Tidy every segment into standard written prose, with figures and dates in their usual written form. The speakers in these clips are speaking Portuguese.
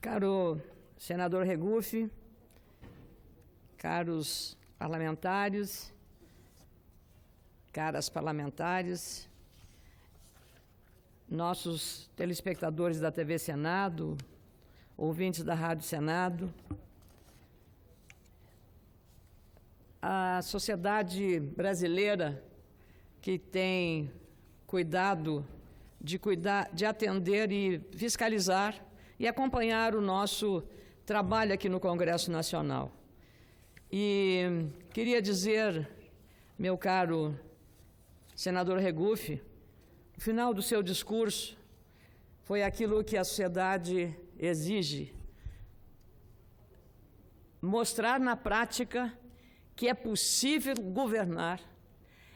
Caro senador Regufe, caros parlamentares, caras parlamentares, nossos telespectadores da TV Senado, ouvintes da Rádio Senado, a sociedade brasileira que tem cuidado de atender e fiscalizar e acompanhar o nosso trabalho aqui no Congresso Nacional. E queria dizer, meu caro senador Regufe, no final do seu discurso foi aquilo que a sociedade exige: mostrar na prática que é possível governar,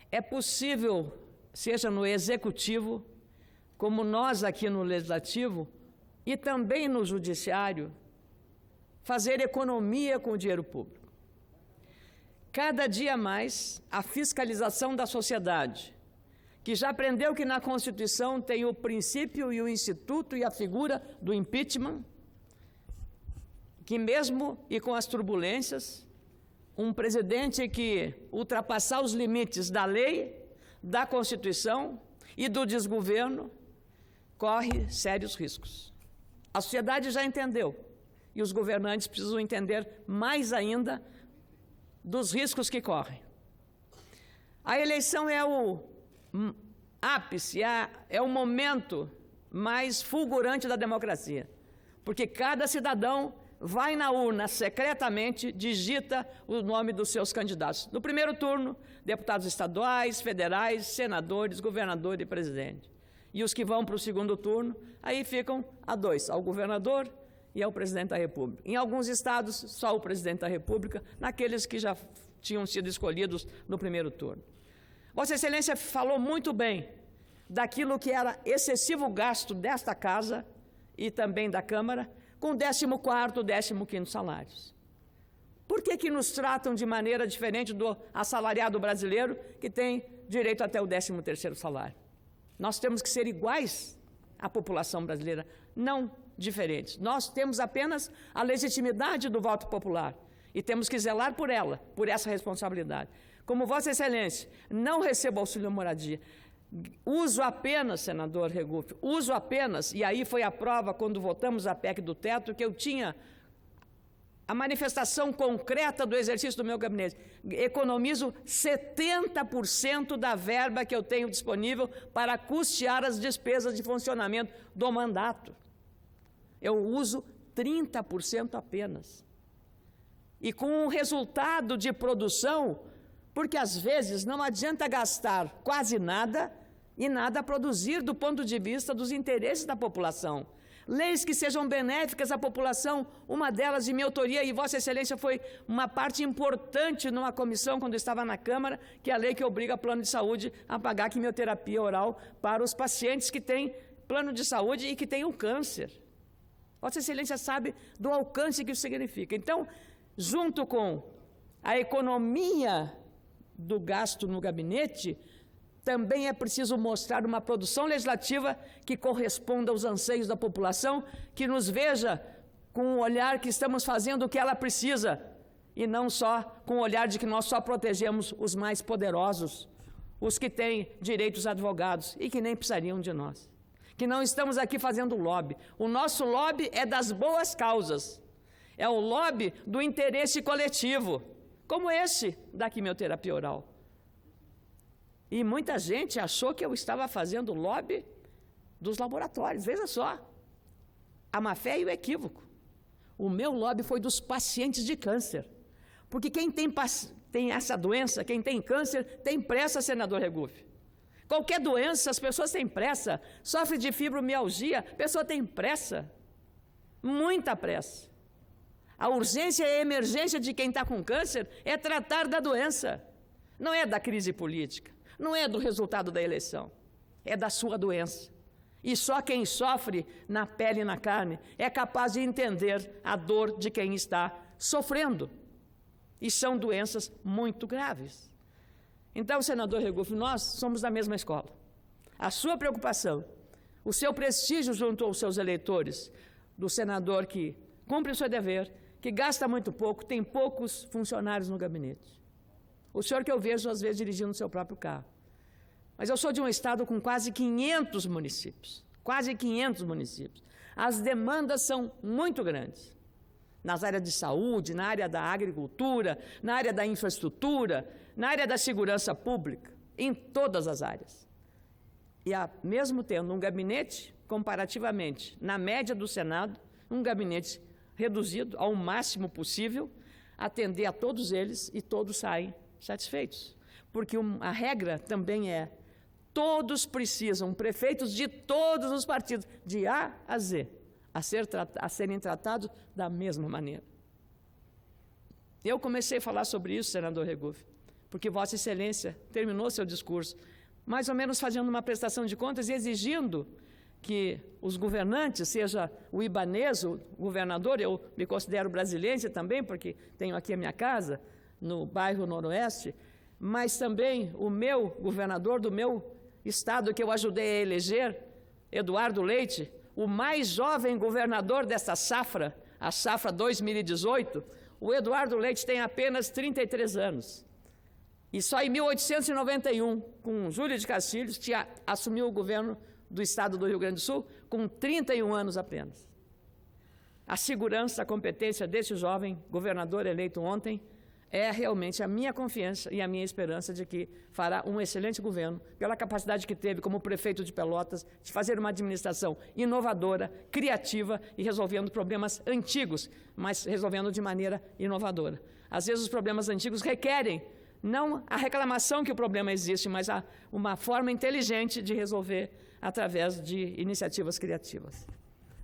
é possível, seja no Executivo, como nós aqui no Legislativo, e também no Judiciário, fazer economia com o dinheiro público. Cada dia mais, a fiscalização da sociedade, que já aprendeu que na Constituição tem o princípio e o instituto e a figura do impeachment, que mesmo e com as turbulências, um presidente que ultrapassar os limites da lei, da Constituição e do desgoverno, corre sérios riscos. A sociedade já entendeu, e os governantes precisam entender mais ainda dos riscos que correm. A eleição é o ápice, é o momento mais fulgurante da democracia, porque cada cidadão vai na urna secretamente, digita o nome dos seus candidatos. No primeiro turno, deputados estaduais, federais, senadores, governador e presidente. E os que vão para o segundo turno, aí ficam a dois, ao governador e ao presidente da República. Em alguns estados, só o presidente da República, naqueles que já tinham sido escolhidos no primeiro turno. Vossa Excelência falou muito bem daquilo que era excessivo gasto desta Casa e também da Câmara, com 14º, 15º salários. Por que nos tratam de maneira diferente do assalariado brasileiro, que tem direito até o 13º salário? Nós temos que ser iguais à população brasileira, não diferentes. Nós temos apenas a legitimidade do voto popular e temos que zelar por ela, por essa responsabilidade. Como Vossa Excelência, não recebo auxílio moradia. Uso apenas, senador Regufe, uso apenas, e aí foi a prova quando votamos a PEC do teto, que eu tinha a manifestação concreta do exercício do meu gabinete. Economizo 70% da verba que eu tenho disponível para custear as despesas de funcionamento do mandato. Eu uso 30% apenas. E com um resultado de produção, porque às vezes não adianta gastar quase nada e nada produzir do ponto de vista dos interesses da população. Leis que sejam benéficas à população, uma delas de minha autoria, e Vossa Excelência foi uma parte importante numa comissão quando estava na Câmara, que é a lei que obriga o plano de saúde a pagar quimioterapia oral para os pacientes que têm plano de saúde e que têm o câncer. Vossa Excelência sabe do alcance que isso significa. Então, junto com a economia do gasto no gabinete, também é preciso mostrar uma produção legislativa que corresponda aos anseios da população, que nos veja com o olhar que estamos fazendo o que ela precisa, e não só com o olhar de que nós só protegemos os mais poderosos, os que têm direitos advogados e que nem precisariam de nós. Que não estamos aqui fazendo lobby. O nosso lobby é das boas causas, é o lobby do interesse coletivo, como esse da quimioterapia oral. E muita gente achou que eu estava fazendo lobby dos laboratórios. Veja só, a má-fé e o equívoco. O meu lobby foi dos pacientes de câncer. Porque quem tem essa doença, quem tem câncer, tem pressa, senador Regufe. Qualquer doença, as pessoas têm pressa. Sofre de fibromialgia, a pessoa tem pressa. Muita pressa. A urgência e a emergência de quem está com câncer é tratar da doença. Não é da crise política. Não é do resultado da eleição, é da sua doença. E só quem sofre na pele e na carne é capaz de entender a dor de quem está sofrendo. E são doenças muito graves. Então, senador Regufe, nós somos da mesma escola. A sua preocupação, o seu prestígio junto aos seus eleitores, do senador que cumpre o seu dever, que gasta muito pouco, tem poucos funcionários no gabinete. O senhor que eu vejo, às vezes, dirigindo o seu próprio carro. Mas eu sou de um estado com quase 500 municípios. Quase 500 municípios. As demandas são muito grandes. Nas áreas de saúde, na área da agricultura, na área da infraestrutura, na área da segurança pública, em todas as áreas. E mesmo tendo um gabinete, comparativamente, na média do Senado, um gabinete reduzido ao máximo possível, atender a todos eles e todos saem satisfeitos. Porque a regra também é, todos precisam, prefeitos de todos os partidos, de A a Z, a serem tratados da mesma maneira. Eu comecei a falar sobre isso, senador Regufe, porque Vossa Excelência terminou seu discurso, mais ou menos fazendo uma prestação de contas e exigindo que os governantes, seja o ibanês, o governador, eu me considero brasileiro também, porque tenho aqui a minha casa, no bairro Noroeste, mas também o meu governador do meu estado, que eu ajudei a eleger, Eduardo Leite, o mais jovem governador dessa safra, a safra 2018, o Eduardo Leite tem apenas 33 anos. E só em 1891, com Júlio de Castilhos, assumiu o governo do estado do Rio Grande do Sul, com 31 anos apenas. A segurança, a competência desse jovem governador eleito ontem é realmente a minha confiança e a minha esperança de que fará um excelente governo, pela capacidade que teve como prefeito de Pelotas, de fazer uma administração inovadora, criativa e resolvendo problemas antigos, mas resolvendo de maneira inovadora. Às vezes os problemas antigos requerem não a reclamação que o problema existe, mas uma forma inteligente de resolver através de iniciativas criativas.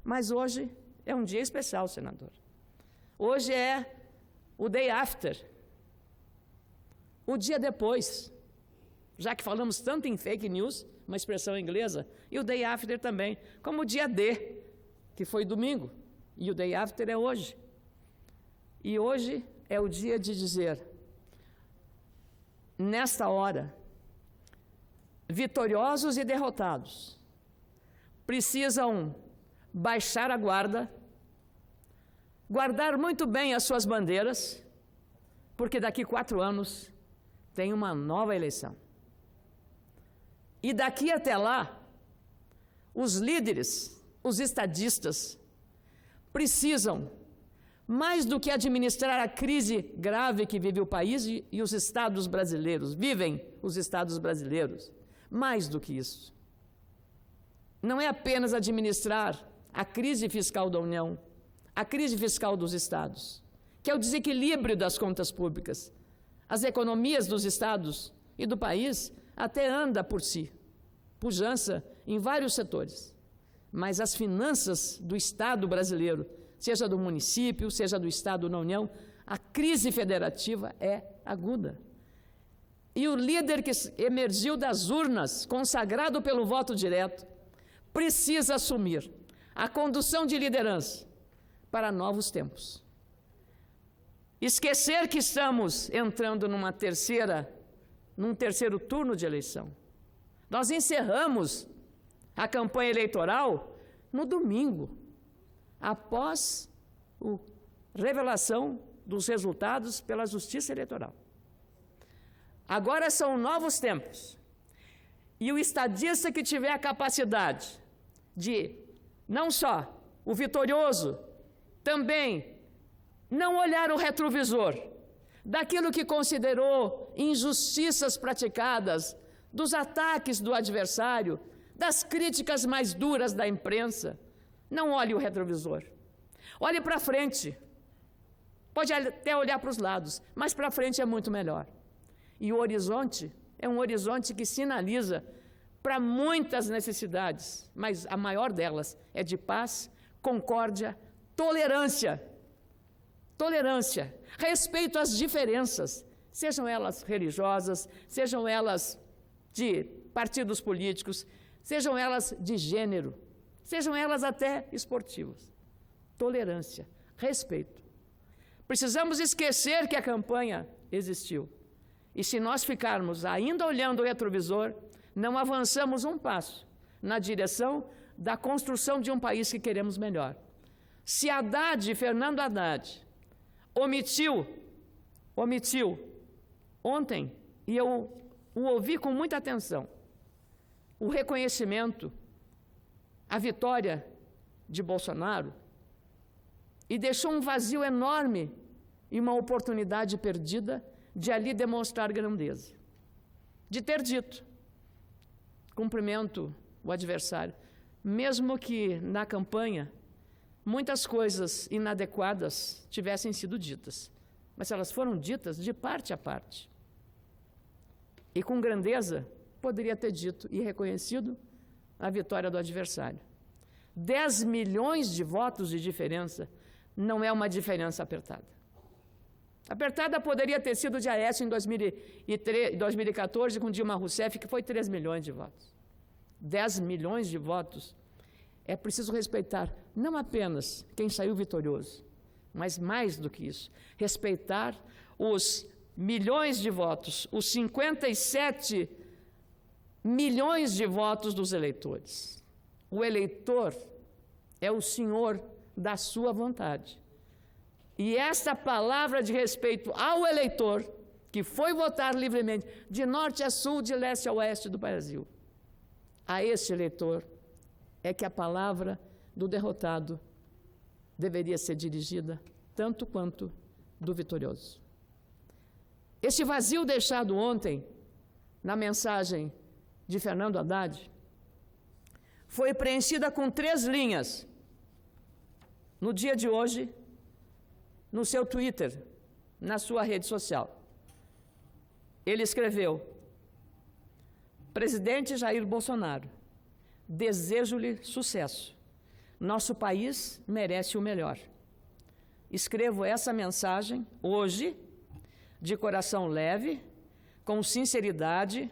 Mas hoje é um dia especial, senador. Hoje é o day after, o dia depois, já que falamos tanto em fake news, uma expressão inglesa, e o day after também, como o dia D, que foi domingo, e o day after é hoje. E hoje é o dia de dizer, nesta hora, vitoriosos e derrotados precisam baixar a guarda, guardar muito bem as suas bandeiras, porque daqui 4 anos tem uma nova eleição. E daqui até lá, os líderes, os estadistas, precisam, mais do que administrar a crise grave que vive o país e os estados brasileiros, vivem os estados brasileiros, mais do que isso. Não é apenas administrar a crise fiscal da União, a crise fiscal dos estados, que é o desequilíbrio das contas públicas. As economias dos estados e do país até anda por si, pujança em vários setores. Mas as finanças do Estado brasileiro, seja do município, seja do Estado na União, a crise federativa é aguda. E o líder que emergiu das urnas, consagrado pelo voto direto, precisa assumir a condução de liderança para novos tempos. Esquecer que estamos entrando num terceiro turno de eleição. Nós encerramos a campanha eleitoral no domingo, após a revelação dos resultados pela Justiça Eleitoral. Agora são novos tempos. E o estadista que tiver a capacidade de, não só o vitorioso, também não olhar o retrovisor daquilo que considerou injustiças praticadas, dos ataques do adversário, das críticas mais duras da imprensa. Não olhe o retrovisor. Olhe para frente. Pode até olhar para os lados, mas para frente é muito melhor. E o horizonte é um horizonte que sinaliza para muitas necessidades, mas a maior delas é de paz, concórdia, tolerância. Tolerância, respeito às diferenças, sejam elas religiosas, sejam elas de partidos políticos, sejam elas de gênero, sejam elas até esportivas. Tolerância, respeito. Precisamos esquecer que a campanha existiu. E se nós ficarmos ainda olhando o retrovisor, não avançamos um passo na direção da construção de um país que queremos melhor. Se Fernando Haddad, omitiu ontem, e eu o ouvi com muita atenção, o reconhecimento, a vitória de Bolsonaro, e deixou um vazio enorme e uma oportunidade perdida de ali demonstrar grandeza. De ter dito, cumprimento o adversário, mesmo que na campanha muitas coisas inadequadas tivessem sido ditas, mas elas foram ditas de parte a parte. E com grandeza poderia ter dito e reconhecido a vitória do adversário. 10 milhões de votos de diferença não é uma diferença apertada. Apertada poderia ter sido de Aécio em 2014 com Dilma Rousseff, que foi 3 milhões de votos. 10 milhões de votos. É preciso respeitar não apenas quem saiu vitorioso, mas mais do que isso, respeitar os milhões de votos, os 57 milhões de votos dos eleitores. O eleitor é o senhor da sua vontade. E esta palavra de respeito ao eleitor, que foi votar livremente, de norte a sul, de leste a oeste do Brasil, a este eleitor é que a palavra do derrotado deveria ser dirigida tanto quanto do vitorioso. Este vazio deixado ontem na mensagem de Fernando Haddad foi preenchida com 3 linhas no dia de hoje, no seu Twitter, na sua rede social. Ele escreveu: Presidente Jair Bolsonaro, desejo-lhe sucesso. Nosso país merece o melhor. Escrevo essa mensagem hoje, de coração leve, com sinceridade,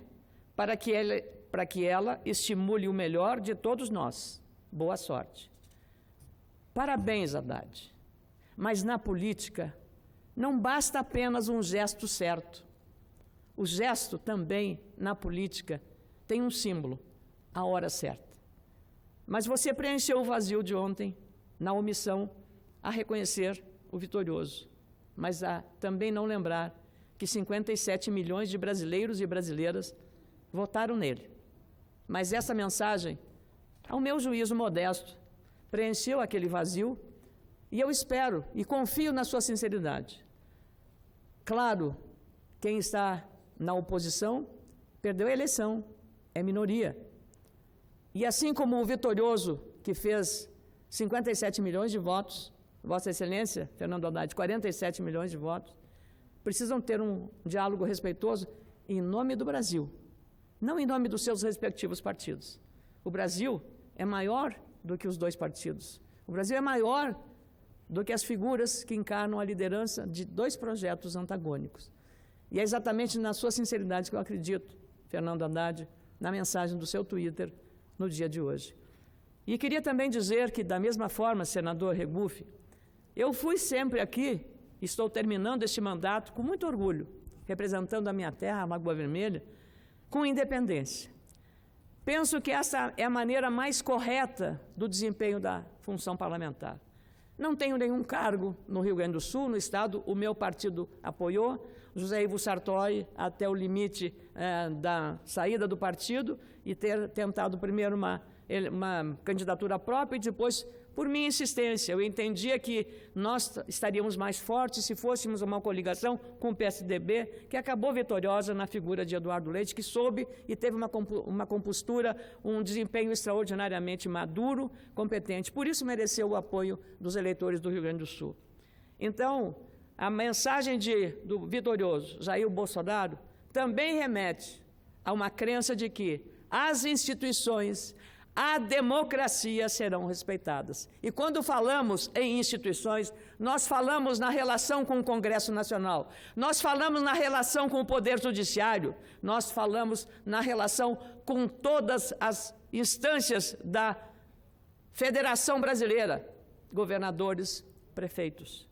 para que ela estimule o melhor de todos nós. Boa sorte. Parabéns, Haddad. Mas na política, não basta apenas um gesto certo. O gesto também, na política, tem um símbolo, a hora certa. Mas você preencheu o vazio de ontem, na omissão a reconhecer o vitorioso, mas a também não lembrar que 57 milhões de brasileiros e brasileiras votaram nele. Mas essa mensagem, ao meu juízo modesto, preencheu aquele vazio, e eu espero e confio na sua sinceridade. Claro, quem está na oposição perdeu a eleição, é minoria. E assim como o vitorioso, que fez 57 milhões de votos, Vossa Excelência, Fernando Haddad, 47 milhões de votos, precisam ter um diálogo respeitoso em nome do Brasil, não em nome dos seus respectivos partidos. O Brasil é maior do que os 2 partidos. O Brasil é maior do que as figuras que encarnam a liderança de 2 projetos antagônicos. E é exatamente na sua sinceridade que eu acredito, Fernando Haddad, na mensagem do seu Twitter no dia de hoje. E queria também dizer que, da mesma forma, senador Regufe, eu fui sempre aqui, estou terminando este mandato com muito orgulho, representando a minha terra, a Lagoa Vermelha, com independência. Penso que essa é a maneira mais correta do desempenho da função parlamentar. Não tenho nenhum cargo no Rio Grande do Sul, no Estado, o meu partido apoiou, José Ivo Sartori até o limite da saída do partido e ter tentado primeiro uma candidatura própria e depois, por minha insistência, eu entendia que nós estaríamos mais fortes se fôssemos uma coligação com o PSDB, que acabou vitoriosa na figura de Eduardo Leite, que soube e teve uma compostura, um desempenho extraordinariamente maduro, competente. Por isso mereceu o apoio dos eleitores do Rio Grande do Sul. Então, a mensagem do vitorioso Jair Bolsonaro também remete a uma crença de que as instituições, a democracia serão respeitadas. E quando falamos em instituições, nós falamos na relação com o Congresso Nacional, nós falamos na relação com o Poder Judiciário, nós falamos na relação com todas as instâncias da Federação Brasileira, governadores, prefeitos,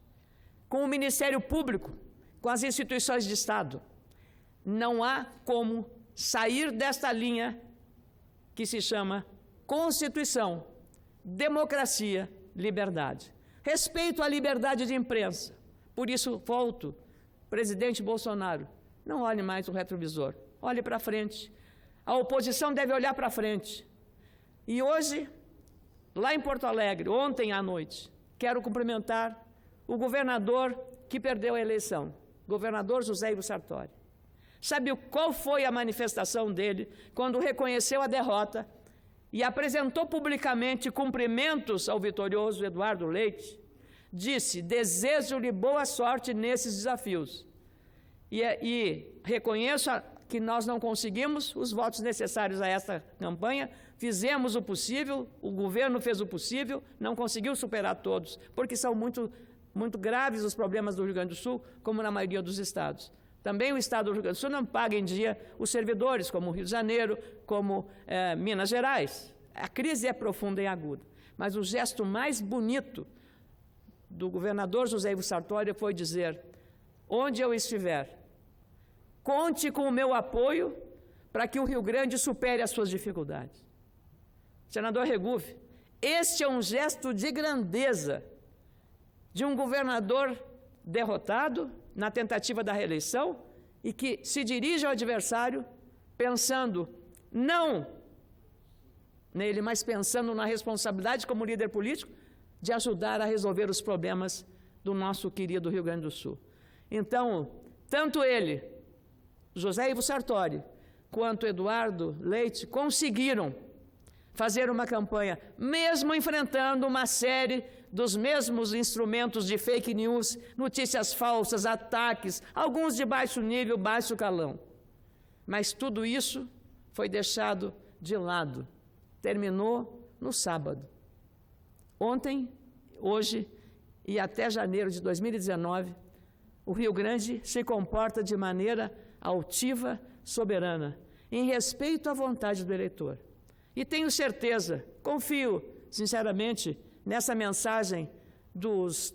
com o Ministério Público, com as instituições de Estado. Não há como sair desta linha que se chama Constituição, democracia, liberdade. Respeito à liberdade de imprensa. Por isso, volto, presidente Bolsonaro, não olhe mais o retrovisor, olhe para frente. A oposição deve olhar para frente. E hoje, lá em Porto Alegre, ontem à noite, quero cumprimentar o governador que perdeu a eleição, governador José Ivo Sartori. Sabe qual foi a manifestação dele quando reconheceu a derrota e apresentou publicamente cumprimentos ao vitorioso Eduardo Leite? Disse: desejo-lhe boa sorte nesses desafios. E reconheço que nós não conseguimos os votos necessários a essa campanha, fizemos o possível, o governo fez o possível, não conseguiu superar todos, porque são muito graves os problemas do Rio Grande do Sul, como na maioria dos estados. Também o estado do Rio Grande do Sul não paga em dia os servidores, como o Rio de Janeiro, como Minas Gerais. A crise é profunda e aguda. Mas o gesto mais bonito do governador José Ivo Sartori foi dizer: onde eu estiver, conte com o meu apoio para que o Rio Grande supere as suas dificuldades. Senador Regufe, este é um gesto de grandeza de um governador derrotado na tentativa da reeleição e que se dirige ao adversário pensando não nele, mas pensando na responsabilidade como líder político de ajudar a resolver os problemas do nosso querido Rio Grande do Sul. Então, tanto ele, José Ivo Sartori, quanto Eduardo Leite conseguiram fazer uma campanha, mesmo enfrentando uma série dos mesmos instrumentos de fake news, notícias falsas, ataques, alguns de baixo nível, baixo calão. Mas tudo isso foi deixado de lado. Terminou no sábado. Ontem, hoje e até janeiro de 2019, o Rio Grande se comporta de maneira altiva, soberana, em respeito à vontade do eleitor. E tenho certeza, confio sinceramente nessa mensagem das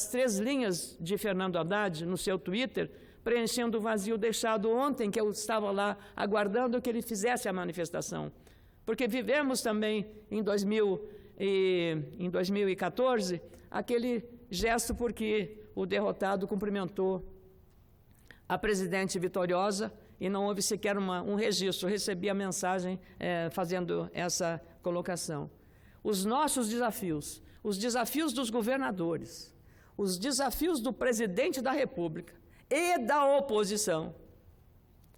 três linhas de Fernando Haddad no seu Twitter, preenchendo o vazio deixado ontem, que eu estava lá aguardando que ele fizesse a manifestação. Porque vivemos também em 2014 aquele gesto porque o derrotado cumprimentou a presidente vitoriosa e não houve sequer um registro. Eu recebi a mensagem fazendo essa colocação. Os nossos desafios, os desafios dos governadores, os desafios do presidente da República e da oposição.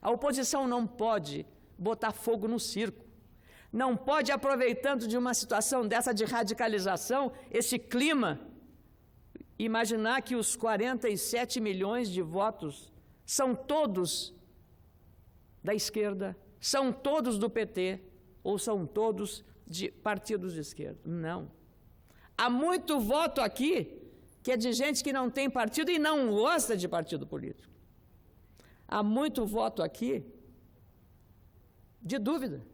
A oposição não pode botar fogo no circo, não pode, aproveitando de uma situação dessa de radicalização, esse clima, imaginar que os 47 milhões de votos são todos da esquerda, são todos do PT ou são todos de partidos de esquerda. Não. Há muito voto aqui que é de gente que não tem partido e não gosta de partido político. Há muito voto aqui de dúvida,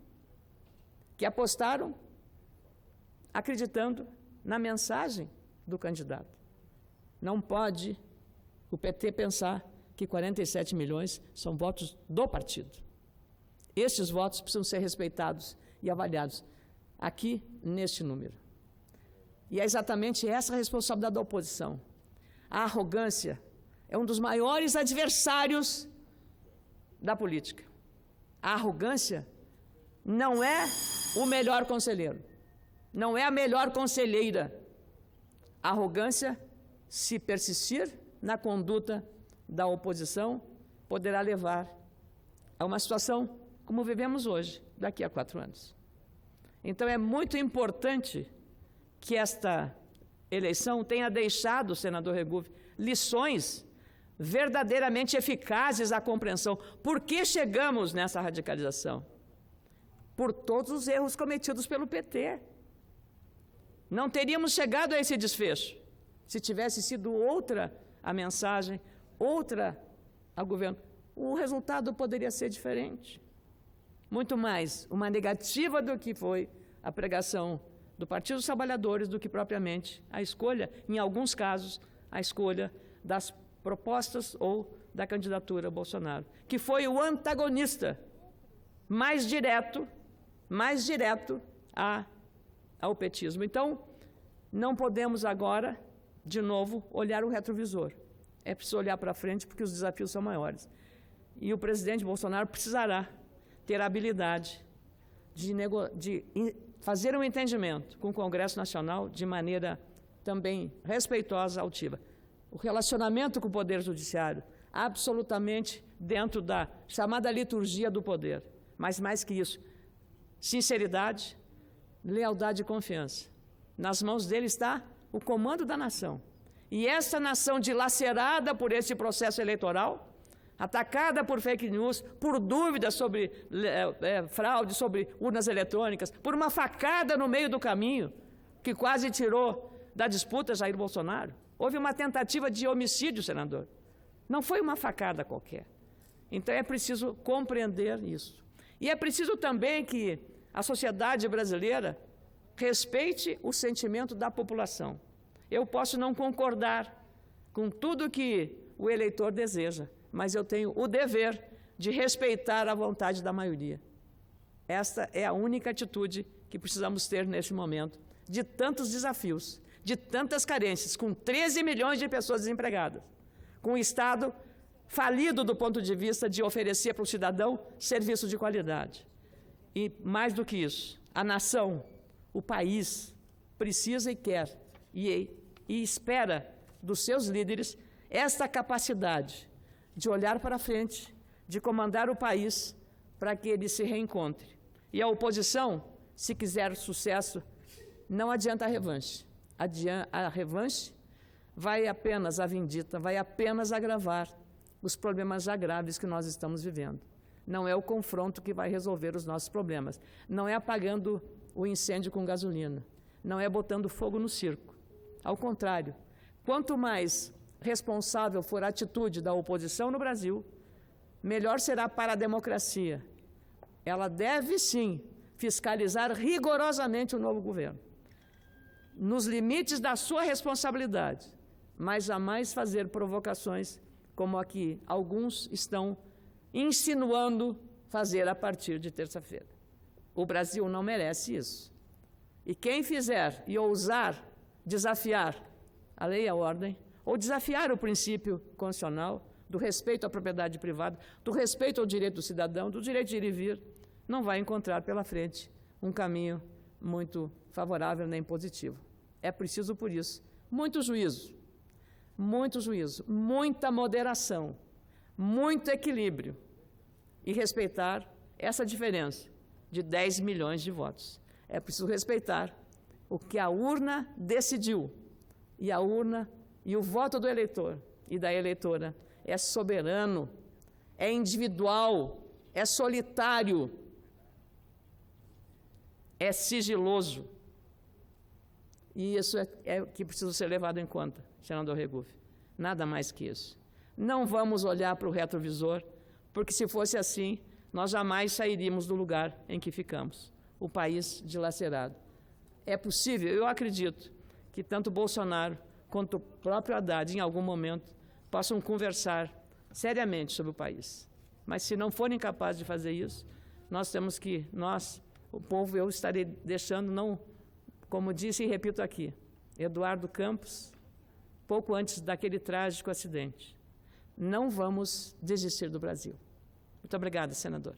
que apostaram acreditando na mensagem do candidato. Não pode o PT pensar que 47 milhões são votos do partido. Estes votos precisam ser respeitados e avaliados aqui neste número. E é exatamente essa a responsabilidade da oposição. A arrogância é um dos maiores adversários da política. A arrogância não é o melhor conselheiro, não é a melhor conselheira. A arrogância, se persistir na conduta da oposição, poderá levar a uma situação como vivemos hoje, daqui a 4 anos. Então é muito importante que esta eleição tenha deixado, senador Regufe, lições verdadeiramente eficazes à compreensão. Por que chegamos nessa radicalização? Por todos os erros cometidos pelo PT. Não teríamos chegado a esse desfecho se tivesse sido outra a mensagem, outra ao governo. O resultado poderia ser diferente. Muito mais uma negativa do que foi a pregação do Partido dos Trabalhadores do que propriamente a escolha, em alguns casos, a escolha das propostas ou da candidatura Bolsonaro, que foi o antagonista mais direto ao petismo. Então, não podemos agora de novo, olhar o retrovisor. É preciso olhar para frente porque os desafios são maiores. E o presidente Bolsonaro precisará ter a habilidade de fazer um entendimento com o Congresso Nacional de maneira também respeitosa, altiva. O relacionamento com o Poder Judiciário, absolutamente dentro da chamada liturgia do poder. Mas, mais que isso, sinceridade, lealdade e confiança. Nas mãos dele está o comando da nação. E essa nação dilacerada por esse processo eleitoral, atacada por fake news, por dúvidas sobre fraude, sobre urnas eletrônicas, por uma facada no meio do caminho, que quase tirou da disputa Jair Bolsonaro. Houve uma tentativa de homicídio, senador. Não foi uma facada qualquer. Então é preciso compreender isso. E é preciso também que a sociedade brasileira respeite o sentimento da população. Eu posso não concordar com tudo que o eleitor deseja, mas eu tenho o dever de respeitar a vontade da maioria. Esta é a única atitude que precisamos ter neste momento, de tantos desafios, de tantas carências, com 13 milhões de pessoas desempregadas, com o Estado falido do ponto de vista de oferecer para o cidadão serviço de qualidade. E, mais do que isso, a nação, o país, precisa e quer e espera dos seus líderes esta capacidade de olhar para frente, de comandar o país para que ele se reencontre. E a oposição, se quiser sucesso, não adianta a revanche. A revanche vai apenas, a vindita, vai apenas agravar os problemas já graves que nós estamos vivendo. Não é o confronto que vai resolver os nossos problemas. Não é apagando o incêndio com gasolina. Não é botando fogo no circo. Ao contrário, quanto mais responsável for a atitude da oposição no Brasil, melhor será para a democracia. Ela deve, sim, fiscalizar rigorosamente o novo governo, nos limites da sua responsabilidade, mas jamais fazer provocações como a que alguns estão insinuando fazer a partir de terça-feira. O Brasil não merece isso. E quem fizer e ousar desafiar a lei e a ordem, ou desafiar o princípio constitucional do respeito à propriedade privada, do respeito ao direito do cidadão, do direito de ir e vir, não vai encontrar pela frente um caminho muito favorável nem positivo. É preciso, por isso, muito juízo, muita moderação, muito equilíbrio e respeitar essa diferença de 10 milhões de votos. É preciso respeitar o que a urna decidiu. E a urna e o voto do eleitor e da eleitora é soberano, é individual, é solitário, é sigiloso. E isso é o que precisa ser levado em conta, senador Regufe. Nada mais que isso. Não vamos olhar para o retrovisor, porque se fosse assim, nós jamais sairíamos do lugar em que ficamos, o país dilacerado. É possível, eu acredito, que tanto Bolsonaro quanto o próprio Haddad, em algum momento, possam conversar seriamente sobre o país. Mas se não forem capazes de fazer isso, nós temos que, o povo, eu estarei deixando, não, como disse e repito aqui, Eduardo Campos, pouco antes daquele trágico acidente, não vamos desistir do Brasil. Muito obrigada, senador.